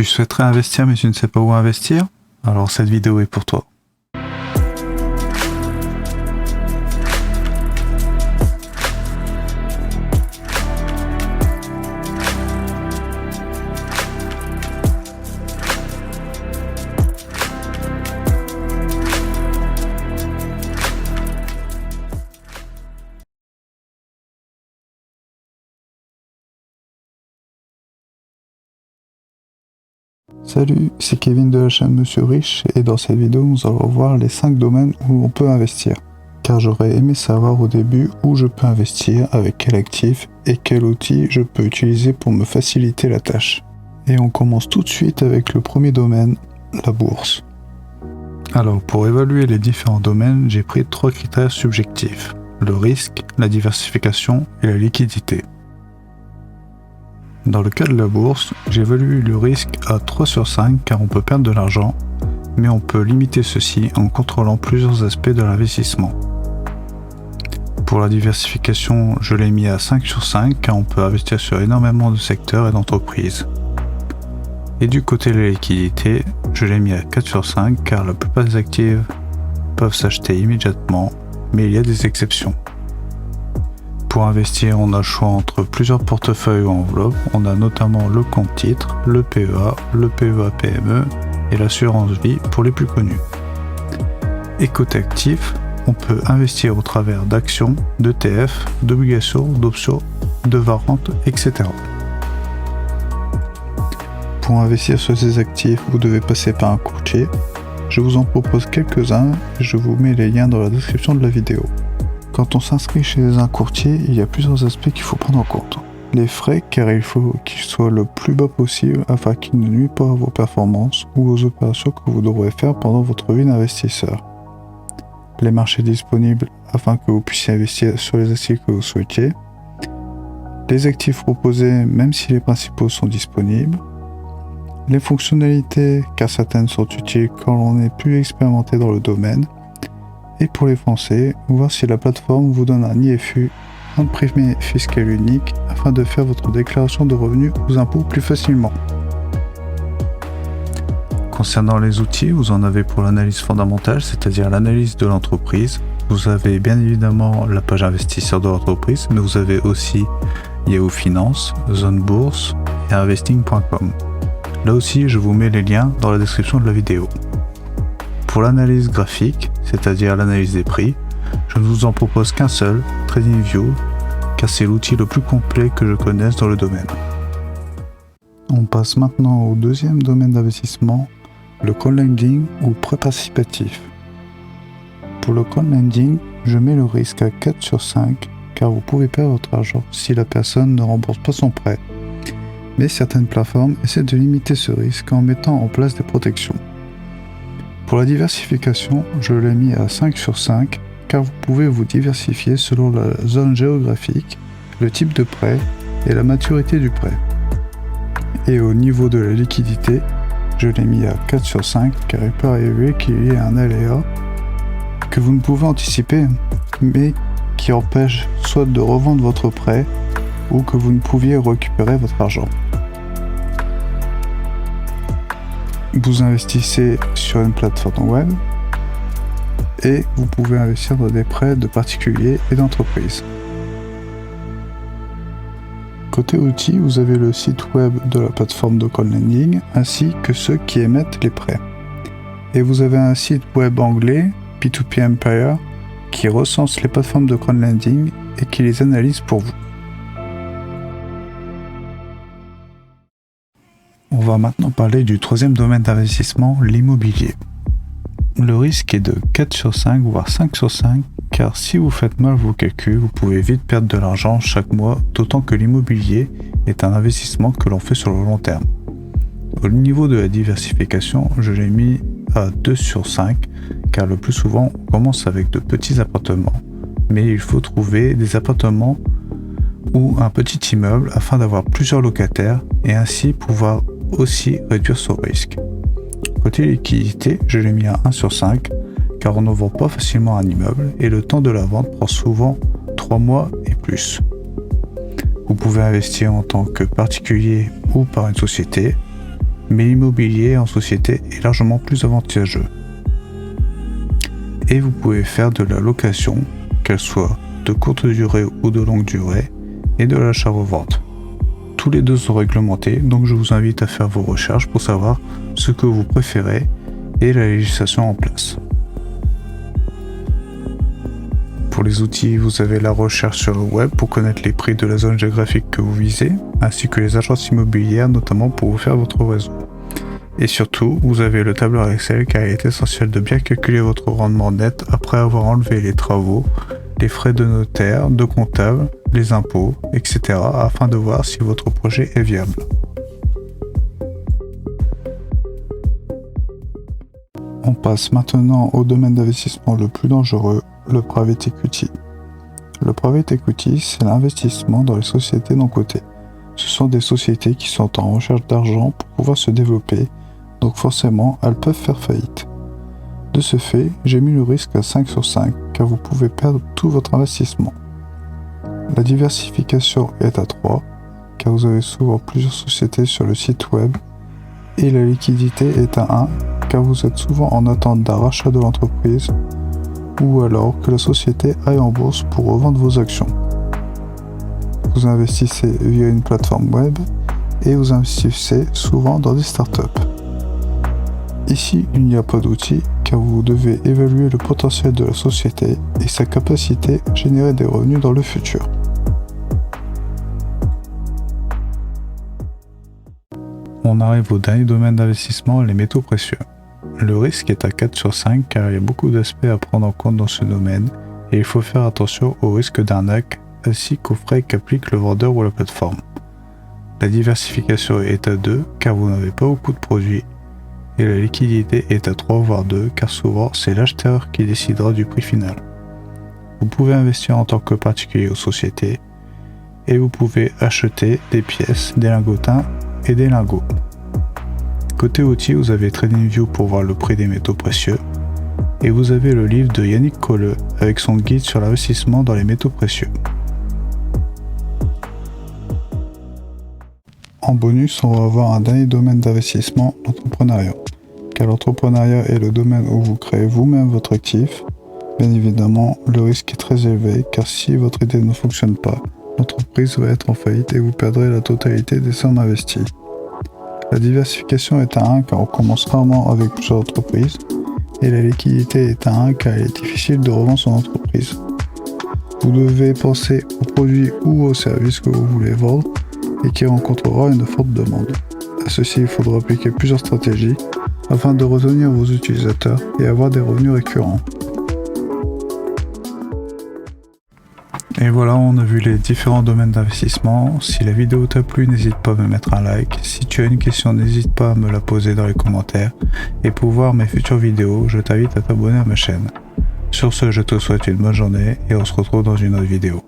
Tu souhaiterais investir mais tu ne sais pas où investir? Alors cette vidéo est pour toi. Salut, c'est Kevin de la chaîne Monsieur Riche et dans cette vidéo nous allons voir les 5 domaines où on peut investir. Car j'aurais aimé savoir au début où je peux investir, avec quel actif et quel outil je peux utiliser pour me faciliter la tâche. Et on commence tout de suite avec le premier domaine, la bourse. Alors pour évaluer les différents domaines, j'ai pris 3 critères subjectifs: le risque, la diversification et la liquidité. Dans le cas de la bourse, j'évalue le risque à 3 sur 5 car on peut perdre de l'argent, mais on peut limiter ceci en contrôlant plusieurs aspects de l'investissement. Pour la diversification, je l'ai mis à 5 sur 5 car on peut investir sur énormément de secteurs et d'entreprises. Et du côté de la liquidité, je l'ai mis à 4 sur 5 car la plupart des actifs peuvent s'acheter immédiatement, mais il y a des exceptions. Pour investir, on a le choix entre plusieurs portefeuilles ou enveloppes. On a notamment le compte titre, le PEA, le PEA PME et l'assurance vie pour les plus connus. Et côté actif, on peut investir au travers d'actions, d'ETF, d'obligations, d'options, de varentes, etc. Pour investir sur ces actifs, vous devez passer par un courtier. Je vous en propose quelques-uns et je vous mets les liens dans la description de la vidéo. Quand on s'inscrit chez un courtier, il y a plusieurs aspects qu'il faut prendre en compte. Les frais, car il faut qu'ils soient le plus bas possible afin qu'ils ne nuisent pas à vos performances ou aux opérations que vous devrez faire pendant votre vie d'investisseur. Les marchés disponibles afin que vous puissiez investir sur les actifs que vous souhaitiez. Les actifs proposés même si les principaux sont disponibles. Les fonctionnalités, car certaines sont utiles quand l'on est plus expérimenté dans le domaine. Et pour les Français, voir si la plateforme vous donne un IFU, un prime fiscal unique, afin de faire votre déclaration de revenus aux impôts plus facilement. Concernant les outils, vous en avez pour l'analyse fondamentale, c'est-à-dire l'analyse de l'entreprise. Vous avez bien évidemment la page investisseur de l'entreprise, mais vous avez aussi Yahoo Finance, Zone Bourse et investing.com. Là aussi, je vous mets les liens dans la description de la vidéo. Pour l'analyse graphique, c'est-à-dire l'analyse des prix, je ne vous en propose qu'un seul, TradingView, car c'est l'outil le plus complet que je connaisse dans le domaine. On passe maintenant au deuxième domaine d'investissement, le crowdlending ou prêt participatif. Pour le crowdlending, je mets le risque à 4 sur 5, car vous pouvez perdre votre argent si la personne ne rembourse pas son prêt. Mais certaines plateformes essaient de limiter ce risque en mettant en place des protections. Pour la diversification, je l'ai mis à 5 sur 5 car vous pouvez vous diversifier selon la zone géographique, le type de prêt et la maturité du prêt. Et au niveau de la liquidité, je l'ai mis à 4 sur 5 car il peut arriver qu'il y ait un aléa que vous ne pouvez anticiper mais qui empêche soit de revendre votre prêt ou que vous ne pouviez récupérer votre argent. Vous investissez sur une plateforme web et vous pouvez investir dans des prêts de particuliers et d'entreprises. Côté outils, vous avez le site web de la plateforme de crowdlending ainsi que ceux qui émettent les prêts. Et vous avez un site web anglais, P2P Empire, qui recense les plateformes de crowdlending et qui les analyse pour vous. On va maintenant parler du troisième domaine d'investissement, l'immobilier. Le risque est de 4 sur 5 voire 5 sur 5 car si vous faites mal vos calculs, vous pouvez vite perdre de l'argent chaque mois, d'autant que l'immobilier est un investissement que l'on fait sur le long terme. Au niveau de la diversification, je l'ai mis à 2 sur 5 car le plus souvent on commence avec de petits appartements, mais il faut trouver des appartements ou un petit immeuble afin d'avoir plusieurs locataires et ainsi pouvoir aussi réduire son risque. Côté liquidité, je l'ai mis à 1 sur 5 car on ne vend pas facilement un immeuble et le temps de la vente prend souvent 3 mois et plus. Vous pouvez investir en tant que particulier ou par une société. Mais l'immobilier en société est largement plus avantageux. Et vous pouvez faire de la location, qu'elle soit de courte durée ou de longue durée, et de l'achat-revente. Tous les deux sont réglementés, donc je vous invite à faire vos recherches pour savoir ce que vous préférez et la législation en place. Pour les outils, vous avez la recherche sur le web pour connaître les prix de la zone géographique que vous visez, ainsi que les agences immobilières, notamment pour vous faire votre réseau. Et surtout, vous avez le tableur Excel car il est essentiel de bien calculer votre rendement net après avoir enlevé les travaux, les frais de notaire, de comptable, les impôts, etc. afin de voir si votre projet est viable. On passe maintenant au domaine d'investissement le plus dangereux, le private equity. Le private equity, c'est l'investissement dans les sociétés non cotées. Ce sont des sociétés qui sont en recherche d'argent pour pouvoir se développer, donc forcément, elles peuvent faire faillite. De ce fait, j'ai mis le risque à 5 sur 5, car vous pouvez perdre tout votre investissement. La diversification est à 3, car vous avez souvent plusieurs sociétés sur le site web, et la liquidité est à 1, car vous êtes souvent en attente d'un rachat de l'entreprise, ou alors que la société aille en bourse pour revendre vos actions. Vous investissez via une plateforme web, et vous investissez souvent dans des startups. Ici, il n'y a pas d'outil, car vous devez évaluer le potentiel de la société et sa capacité à générer des revenus dans le futur. On arrive au dernier domaine d'investissement, les métaux précieux. Le risque est à 4 sur 5 car il y a beaucoup d'aspects à prendre en compte dans ce domaine et il faut faire attention au risque d'arnaque ainsi qu'aux frais qu'applique le vendeur ou la plateforme. La diversification est à 2 car vous n'avez pas beaucoup de produits et la liquidité est à 3 voire 2 car souvent c'est l'acheteur qui décidera du prix final. Vous pouvez investir en tant que particulier ou société et vous pouvez acheter des pièces, des lingotins et des lingots. Côté outils, vous avez TradingView pour voir le prix des métaux précieux et vous avez le livre de Yannick Colleux avec son guide sur l'investissement dans les métaux précieux. En bonus, on va avoir un dernier domaine d'investissement, l'entrepreneuriat. Car l'entrepreneuriat est le domaine où vous créez vous-même votre actif. Bien évidemment, le risque est très élevé car si votre idée ne fonctionne pas, l'entreprise va être en faillite et vous perdrez la totalité des sommes investies. La diversification est à 1 car on commence rarement avec plusieurs entreprises et la liquidité est à 1 car il est difficile de revendre son entreprise. Vous devez penser aux produits ou aux services que vous voulez vendre et qui rencontrera une forte demande. À ceci, il faudra appliquer plusieurs stratégies afin de retenir vos utilisateurs et avoir des revenus récurrents. Et voilà, on a vu les différents domaines d'investissement. Si la vidéo t'a plu, n'hésite pas à me mettre un like. Si tu as une question, n'hésite pas à me la poser dans les commentaires. Et pour voir mes futures vidéos, je t'invite à t'abonner à ma chaîne. Sur ce, je te souhaite une bonne journée et on se retrouve dans une autre vidéo.